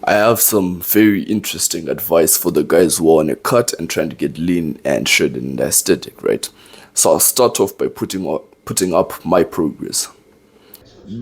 I have some very interesting advice for the guys who are on a cut and trying to get lean and shredded and aesthetic, right? So I'll start off by putting up my progress.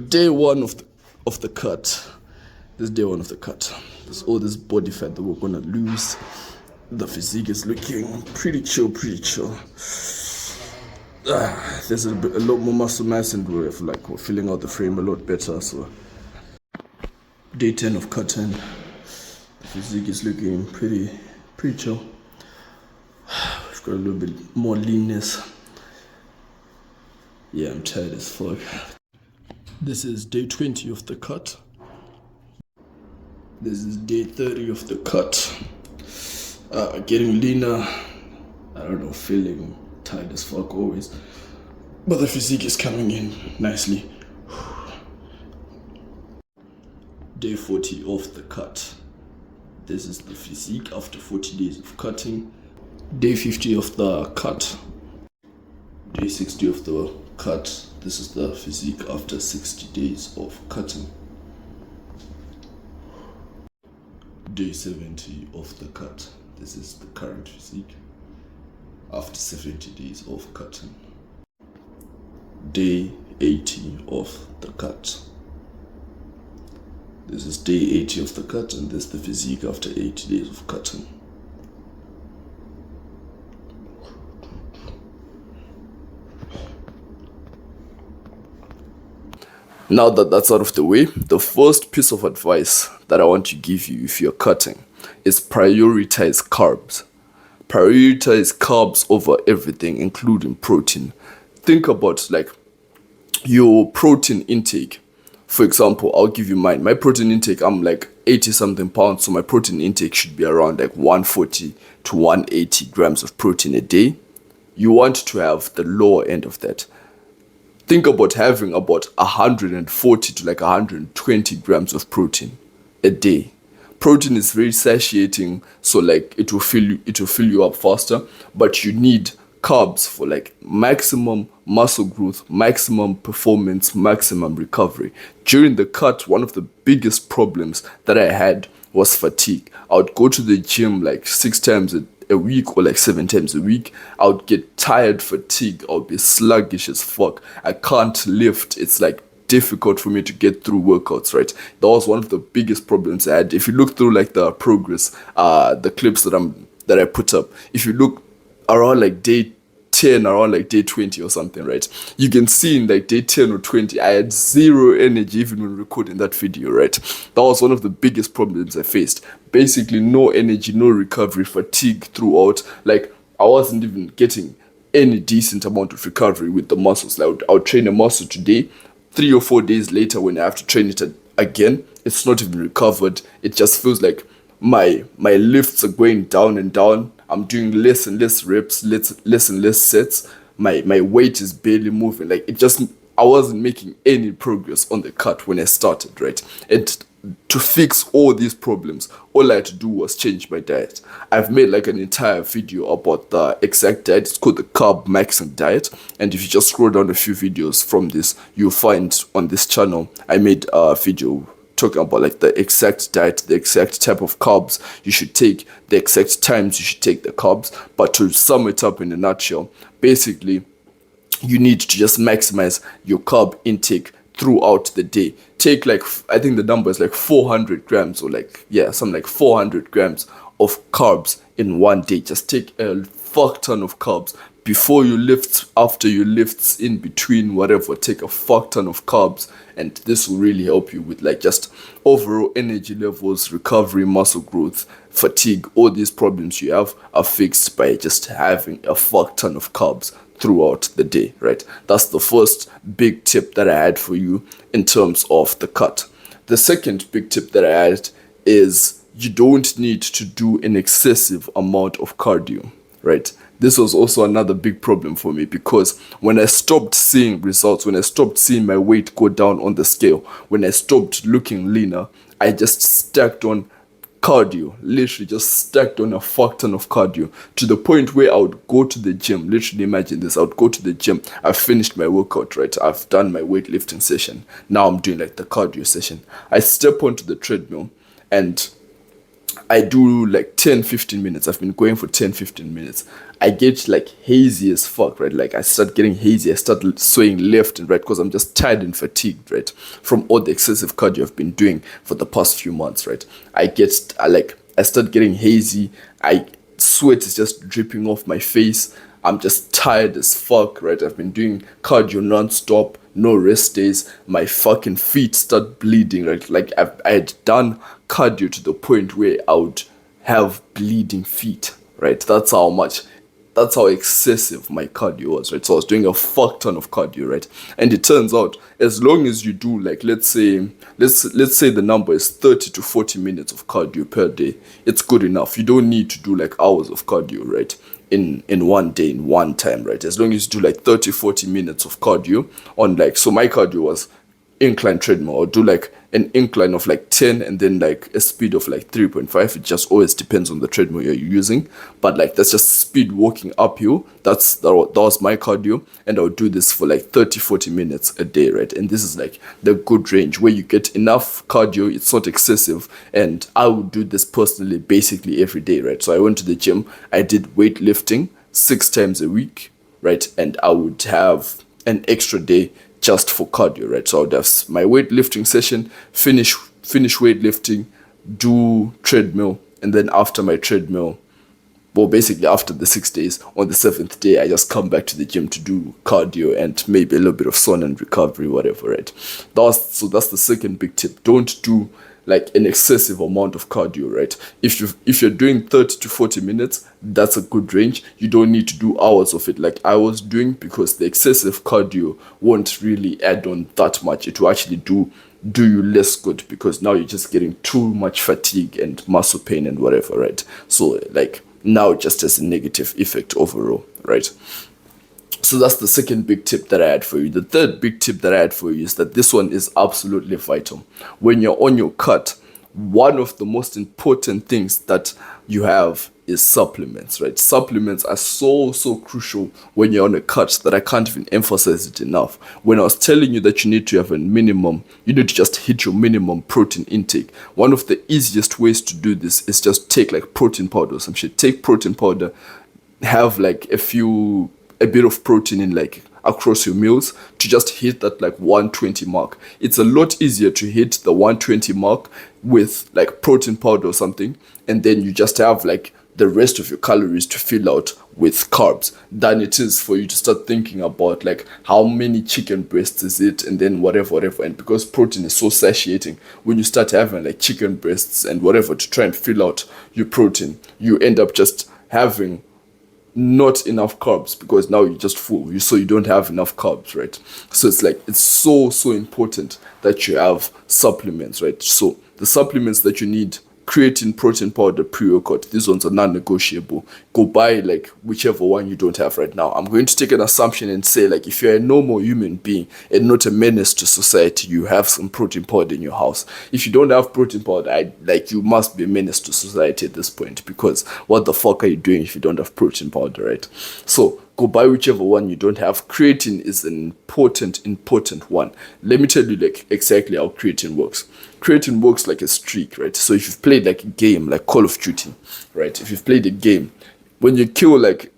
Day one of the cut. This is day one of the cut. There's all this body fat that we're gonna lose. The physique is looking pretty chill, There's a lot more muscle mass and we're filling out the frame a lot better. So day 10 of cutting. The physique is looking pretty chill. We've got a little bit more leanness. Yeah, I'm tired as fuck. This is day 20 of the cut. This is day 30 of the cut. Getting leaner. I don't know, feeling tired as fuck always. But the physique is coming in nicely. Day 40 of the cut. This is the physique after 40 days of cutting. Day 50 of the cut. Day 60 of the cut. This is the physique after 60 days of cutting. Day 70 of the cut. This is the current physique after 70 days of cutting. Day 80 of the cut. This is day 80 of the cut, and this is the physique after 80 days of cutting. Now that that's out of the way, the first piece of advice that I want to give you if you're cutting is prioritize carbs. Prioritize carbs over everything, including protein. Think about your protein intake. For example, I'll give you mine. My protein intake, I'm 80 something pounds, so my protein intake should be around 140 to 180 grams of protein a day. You want to have the lower end of that. Think about having about 140 to 120 grams of protein a day. Protein is very satiating, so it will fill you up faster, but you need carbs for maximum muscle growth, maximum performance, maximum recovery. During the cut, one of the biggest problems that I had was fatigue. I would go to the gym 6 times a week or 7 times a week. I would get tired, fatigued. I would be sluggish as fuck. I can't lift. It's difficult for me to get through workouts, right? That was one of the biggest problems I had. If you look through the progress, the clips that I put up, if you look around day 10, around day 20 or something, right? You can see in day 10 or 20, I had zero energy even when recording that video, right? That was one of the biggest problems I faced. Basically, no energy, no recovery, fatigue throughout. I wasn't even getting any decent amount of recovery with the muscles. I would train a muscle today, 3 or 4 days later when I have to train it again, it's not even recovered. It just feels like my lifts are going down and down. I'm doing less and less reps, less and less sets. My weight is barely moving. I wasn't making any progress on the cut when I started, right? And to fix all these problems, all I had to do was change my diet. I've made an entire video about the exact diet. It's called the Carb Maxing Diet. And if you just scroll down a few videos from this, you'll find on this channel, I made a video talking about the exact diet, the exact type of carbs you should take, the exact times you should take the carbs. But to sum it up in a nutshell, basically, you need to just maximize your carb intake throughout the day. Take I think the number is 400 grams or something 400 grams of carbs in one day. Just take a fuck ton of carbs before you lift, after you lifts, in between, whatever. Take a fuck ton of carbs, and this will really help you with just overall energy levels, recovery, muscle growth, fatigue. All these problems you have are fixed by just having a fuck ton of carbs throughout the day, right? That's the first big tip that I had for you in terms of the cut. The second big tip that I had is you don't need to do an excessive amount of cardio, right? This was also another big problem for me, because when I stopped seeing results, when I stopped seeing my weight go down on the scale, when I stopped looking leaner, I just stacked on cardio, literally just stacked on a fuck ton of cardio, to the point where I would go to the gym. Literally, imagine this. I would go to the gym. I've finished my workout, right? I've done my weightlifting session. Now I'm doing the cardio session. I step onto the treadmill and I do like 10-15 minutes. I've been going for 10-15 minutes. I get like hazy as fuck, right? Like I start getting hazy. I start swaying left and right because I'm just tired and fatigued, right? From all the excessive cardio I've been doing for the past few months, right? I start getting hazy. Sweat is just dripping off my face. I'm just tired as fuck, right? I've been doing cardio non-stop, no rest days. My fucking feet start bleeding, right? Like I had done cardio to the point where I would have bleeding feet, right? That's how excessive my cardio was, right? So I was doing a fuck ton of cardio, right? And it turns out, as long as you do like, let's say the number is 30 to 40 minutes of cardio per day, it's good enough. You don't need to do like hours of cardio, right? In one day, in one time, right? As long as you do like 30-40 minutes of cardio on like, so my cardio was incline treadmill, or do like an incline of like 10 and then like a speed of like 3.5. It just always depends on the treadmill you're using, but like that's just speed walking uphill. That was my cardio, and I would do this for like 30-40 minutes a day, right? And this is like the good range where you get enough cardio, it's not excessive. And I would do this personally basically every day, right? So I went to the gym, I did weightlifting 6 times a week, right? And I would have an extra day just for cardio, right? So I would have my weightlifting session, finish weightlifting, do treadmill, and then after my treadmill, well, basically after the 6 days, on the seventh day, I just come back to the gym to do cardio and maybe a little bit of sauna and recovery, whatever, right? That's the second big tip. Don't do like an excessive amount of cardio, right? If you're doing 30-40 minutes, that's a good range. You don't need to do hours of it like I was doing, because the excessive cardio won't really add on that much. It will actually do you less good, because now you're just getting too much fatigue and muscle pain and whatever, right? So like now it just has a negative effect overall, right? So that's the second big tip that I had for you. The third big tip that I had for you is that this one is absolutely vital. When you're on your cut, one of the most important things that you have is supplements, right? Supplements are so crucial when you're on a cut that I can't even emphasize it enough. When I was telling you that you need to have a minimum, you need to just hit your minimum protein intake. One of the easiest ways to do this is just take like protein powder or some shit. Take protein powder, have like a bit of protein in like across your meals to just hit that like 120 mark. It's a lot easier to hit the 120 mark with like protein powder or something, and then you just have like the rest of your calories to fill out with carbs, than it is for you to start thinking about like how many chicken breasts is it, and then whatever. And because protein is so satiating, when you start having like chicken breasts and whatever to try and fill out your protein, you end up just having not enough carbs, because now you're just full, so you don't have enough carbs, right? So it's like, it's so important that you have supplements, right? So the supplements that you need: creatine, protein powder, pre-workout. These ones are non-negotiable. Go buy like whichever one you don't have right now. I'm going to take an assumption and say, like, if you're a normal human being and not a menace to society, you have some protein powder in your house. If you don't have protein powder, you must be a menace to society at this point, because what the fuck are you doing if you don't have protein powder, right? So go buy whichever one you don't have. Creatine is an important one. Let me tell you like exactly how creatine works. Creatine works like a streak, right? So if you've played like a game like Call of Duty, right? If you've played a game, when you kill like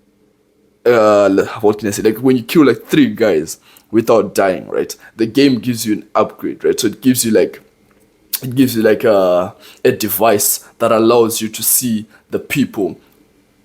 what can I say? Like when you kill like 3 guys without dying, right? The game gives you an upgrade, right? So it gives you like a device that allows you to see the people,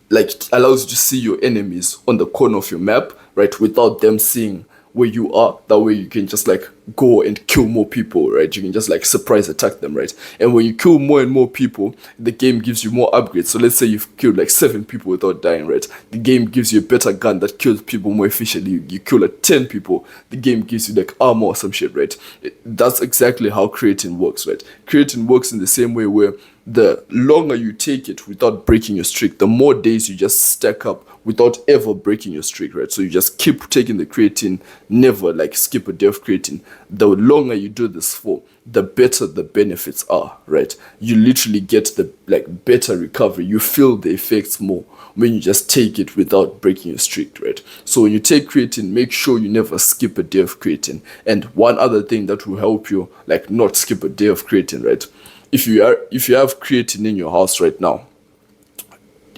like allows you to see your enemies on the corner of your map, right, without them seeing where you are. That way you can just like go and kill more people, right? You can just like surprise attack them, right? And when you kill more and more people, the game gives you more upgrades. So let's say you've killed like 7 people without dying, right? The game gives you a better gun that kills people more efficiently. You kill like 10 people, the game gives you like armor or some shit, right? That's exactly how creatine works, right? Creatine works in the same way, where the longer you take it without breaking your streak, the more days you just stack up without ever breaking your streak, right? So you just keep taking the creatine, never like skip a day of creatine. The longer you do this for, the better the benefits are, right? You literally get the like better recovery. You feel the effects more when you just take it without breaking your streak, right? So when you take creatine, make sure you never skip a day of creatine. And one other thing that will help you like not skip a day of creatine, right, if you have creatine in your house right now,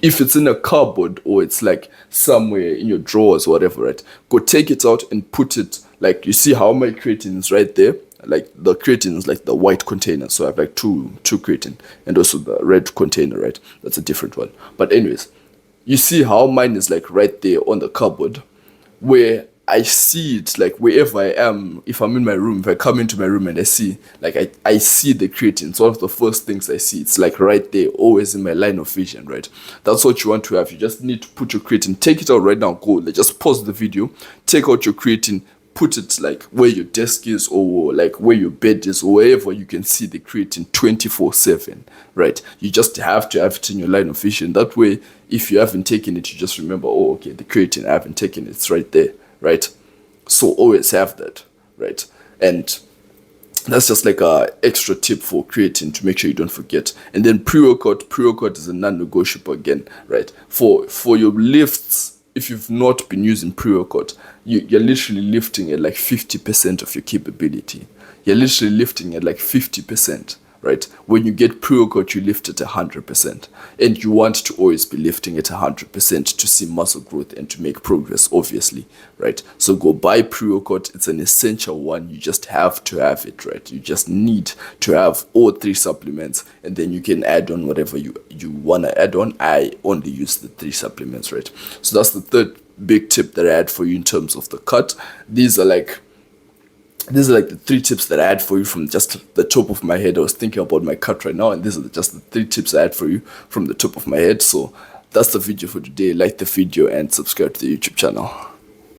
if it's in a cupboard or it's like somewhere in your drawers or whatever, right, go take it out and put it, like, you see how my creatine is right there, like the creatine is like the white container, so I have like two creatine, and also the red container, right, that's a different one. But anyways, you see how mine is like right there on the cupboard, where I see it, like wherever I am. If I'm in my room, if I come into my room and I see, like, I see the creatine, it's one of the first things I see. It's like right there, always in my line of vision, right? That's what you want to have. You just need to put your creatine, take it out right now, go, like, just pause the video, take out your creatine, put it like where your desk is, or like where your bed is, or wherever you can see the creatine 24/7, right? You just have to have it in your line of vision. That way, if you haven't taken it, you just remember, oh, okay, the creatine, I haven't taken it, it's right there, right? So always have that, right? And that's just like a extra tip for creatine to make sure you don't forget. And then pre-workout is a non-negotiable again, right? For your lifts, if you've not been using pre-workout, you're literally lifting at like 50% of your capability. You're literally lifting at like 50%, right? When you get pre-workout, you lift at 100%. And you want to always be lifting at 100% to see muscle growth and to make progress, obviously, right? So go buy pre-workout. It's an essential one. You just have to have it, right? You just need to have all three supplements, and then you can add on whatever you want to add on. I only use the three supplements, right? So that's the third big tip that I had for you in terms of the cut. These are like the three tips that I had for you from just the top of my head. I was thinking about my cut right now, and these are just the three tips I had for you from the top of my head. So that's the video for today. Like the video and subscribe to the YouTube channel.